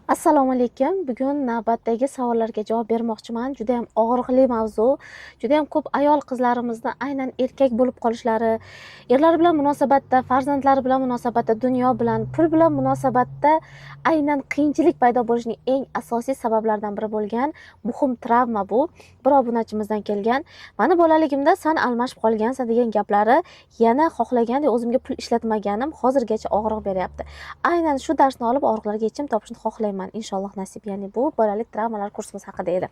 Assalomu alaykum. Bugun navbatdagi savollarga javob bermoqchiman. Juda ham og'riqli mavzu. Juda ham ko'p ayol qizlarimizni aynan erkak bo'lib qolishlari, erlar bilan munosabatda, farzandlari bilan munosabatda, dunyo bilan, pul bilan munosabatda aynan qiyinchilik paydo bo'lishining eng asosiy sabablaridan biri bo'lgan muhim travma bu. Bir obunachimizdan kelgan. Mani bolaligimda san almashib qolgansan degan gaplari yana xohlagandek o'zimga pul ishlatmaganim hozirgacha og'riq beryapti. Aynan shu darsni olib og'riqlarga yechim topishni xohlayman. Inshaalloh nasib. Ya'ni bu bolalik travmalar kursimiz haqida edi.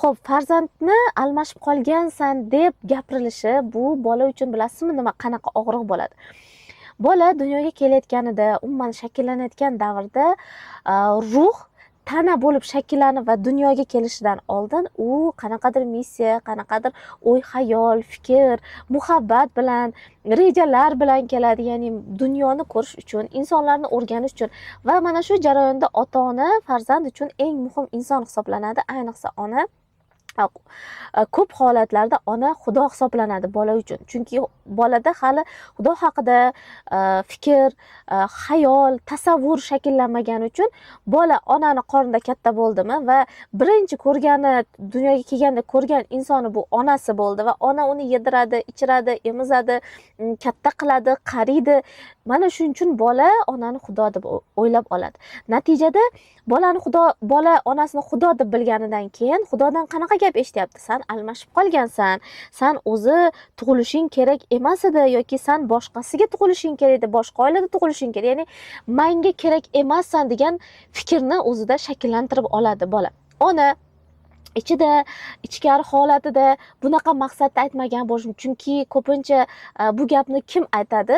Xo'p, farzandni almashib qolgansan deb gapirilishi bu bola uchun bilasizmi nima qanaqa og'riq bo'ladi? Bola dunyoga kelayotganida, umuman shakllanayotgan davrda ruh tana bo'lib shakllanib va dunyoga kelishidan oldin u qanaqadir missiya, qanaqadir o'y-xayol, fikr, muhabbat bilan, rejalar bilan keladi. Ya'ni dunyoni ko'rish uchun, insonlarni o'rganish uchun va mana shu jarayonda ota-ona farzand uchun eng muhim inson hisoblanadi, ayniqsa ona. Ko'p holatlarda ona xudo hisoblanadi bola uchun. Chunki bolada hali xudo haqida fikr, xayol, tasavvur shakllanmagani uchun bola onani qornida katta bo'ldimi va birinchi ko'rgani, dunyoga kelganda ko'rgan insoni bu onasi bo'ldi va ona uni yediradi, ichiradi, emizadi, katta qiladi, qariydi. Mana shuning uchun bola onani xudo deb o'ylab oladi. Natijada bola onasini xudo deb bilganidan keyin xudodan qanaqa gap eshityapti? San almashib qolgansan, san o'zi tug'ilishing kerak emas edi yoki san boshqasiga tug'ilishing kerak edi, boshqa oilada tug'ilishing kerak. Ya'ni menga kerak emassan degan fikrni o'zida shakllantirib oladi bola. Ona ichida, ichkari holatida bunaqa maqsadda aytmagan bo'lishi mumkin. Chunki ko'pincha bu gapni kim aytadi?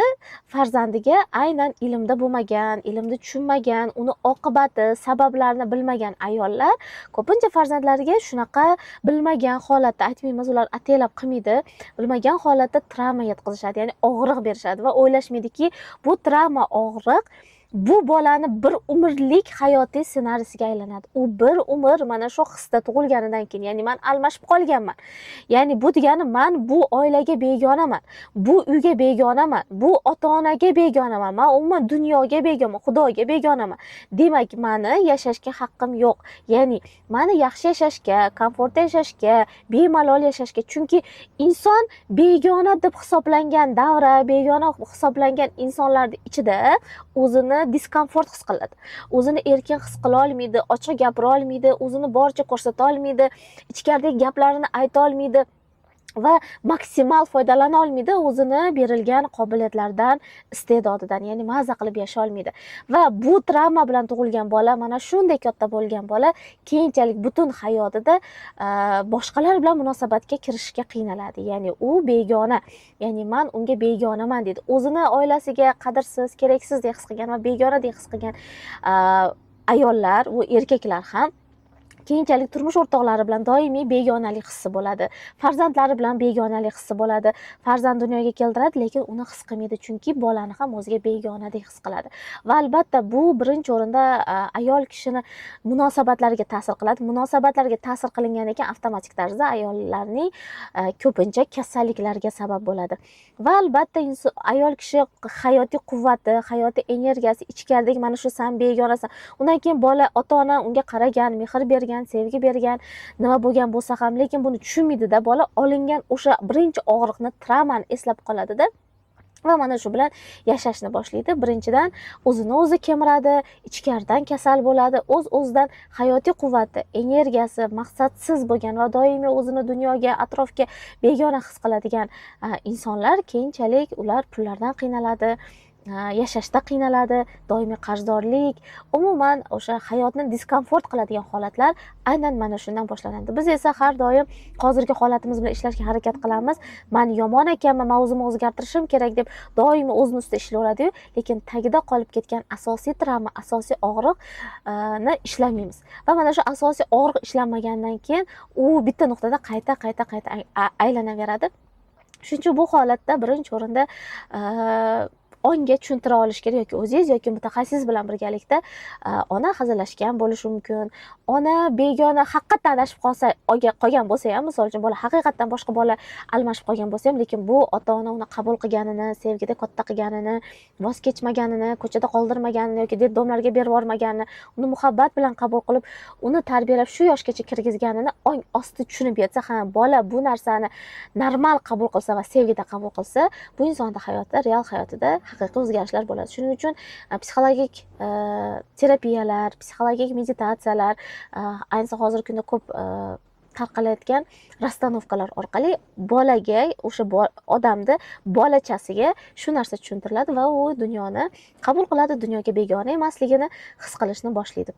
Farzandiga aynan ilmda bo'lmagan, ilmni tushunmagan, uni oqibati, sabablarini bilmagan ayollar ko'pincha farzandlariga shunaqa bilmagan holatda, aytmaymiz, ular ataylab qilmaydi, bilmagan holatda travma yetkazishadi, ya'ni og'riq berishadi va o'ylashmaydiki, bu travma, og'riq bu bolani bir umrlik hayotiy ssenariysiga aylanadi. U bir umr mana shu hisda tug'ilganidan keyin, ya'ni men almashib qolganman. Ya'ni bu degani men bu oilaga begonaman, bu uyga begonaman, bu ota-onaga begonaman, men umuman dunyoga begonaman, xudoga begonaman. Demak, meni yashashga haqqim yo'q. Ya'ni meni yaxshi yashashga, komfortda yashashga, bemalol yashashga, chunki inson begona deb hisoblangan davra, begona hisoblangan insonlarning ichida o'zini diskomfort his qiladi. O'zini erkin his qila olmaydi, ochiq gapira olmaydi, o'zini boricha ko'rsata olmaydi, ichkaridagi gaplarini ayta olmaydi va maksimal foydalana olmaydi o'zini berilgan qobiliyatlardan, iste'dodidan, ya'ni maza qilib yasha olmaydi. Va bu travma bilan tug'ilgan bola, mana shunday katta bo'lgan bola keyinchalik butun hayotida boshqalar bilan munosabatga kirishga qiynaladi. Ya'ni u begona, ya'ni men unga begonaman deydi. O'zini oilasiga qadrsiz, keraksiz deb his qilgan va begona deb his qilgan ayollar, u erkaklar ham keyinchalik turmush o'rtoqlari bilan doimiy begonalik hissi bo'ladi. Farzandlari bilan begonalik hissi bo'ladi. Farzand dunyoga keltiradi, lekin uni his qilmaydi, chunki bolani ham o'ziga begonadek his qiladi. Va albatta bu birinchi o'rinda ayol kishini munosabatlariga ta'sir qiladi. Munosabatlarga ta'sir qilingandan keyin avtomatik tarzda ayollarning ko'pincha kasalliklariga sabab bo'ladi. Va albatta ayol kishi hayotiy quvvati, hayotiy energiyasi ichkaridagi mana shu san begonasan. Undan keyin bola, ota-ona unga qaragan, mehr bergan, sevgi bergan, nima bo'lgan bo'lsa ham, lekin buni tushunmaydi-da, bola olingan o'sha birinchi og'riqni, travmani eslab qoladi-da. Va mana shu bilan yashashni boshlaydi. Birinchidan o'zini o'zi kemiradi, ichkaridan kasal bo'ladi, o'z-o'zidan hayotiy quvvati, energiyasi maqsadsiz bo'lgan va doimiy o'zini dunyoga, atrofga begona his qiladigan insonlar keyinchalik ular pullardan qiynaladi, yashashda qiynaladi, doimiy qarzdorlik, umuman o'sha hayotni diskomfort qiladigan holatlar aynan mana shundan boshlanadi. Biz esa har doim hozirgi holatimiz bilan ishlashga harakat qilamiz. Men yomon ekanman, men o'zimni o'zgartirishim kerak deb doimiy o'zini ustida ishlayveradi-yu, lekin tagida qolib ketgan asosiy travma, asosiy og'riqni ishlamaymiz. Va mana shu asosiy og'riq ishlanmagandan keyin u bitta nuqtada qayta aylanaveradi. Shuning uchun bu holatda birinchi o'rinda ongga tushuntira olish kerak, yoki o'zingiz yoki mutaxassis bilan birgalikda ona hazillashgan bo'lishi mumkin. Ona begona haqiqatdan adashib qolgan bo'lsa ham, misol uchun bola haqiqatdan boshqa bola almashib qolgan bo'lsa ham, lekin bu ota-ona uni qabul qilganini, sevgida katta qilganini, voz kechmaganini, ko'chada qoldirmaganini yoki detdomlarga berib yubormaganini, uni muhabbat bilan qabul qilib, uni tarbiyalab shu yoshgacha kirgizganini ong osti tushunib yetsa, ha, bola bu narsani normal qabul qilsa va sevgida qabul qilsa, bu insonning hayotida, real hayotida haqiqiy o'zgarishlar bo'ladi. Shuning uchun psixologik terapiyalar, psixologik meditatsiyalar, ayniqsa hozirgi kunda ko'p tarqalayotgan rastanovkalar orqali bolaga, o'sha odamni bolachasiga shu narsa tushuntiriladi va u dunyoni qabul qiladi, dunyoga begona emasligini his qilishni boshlaydi.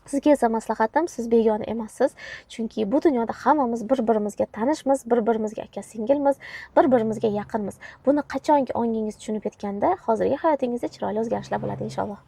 Sizga esa maslahatim, siz begona emassiz, chunki bu dunyoda hammamiz bir-birimizga tanishmiz, bir-birimizga aka-singilmiz, bir-birimizga yaqinmiz. Buni qachonki ongingiz tushunib yetganda, hozirgi hayotingizda chiroyli o'zgarishlar bo'ladi inshaalloh.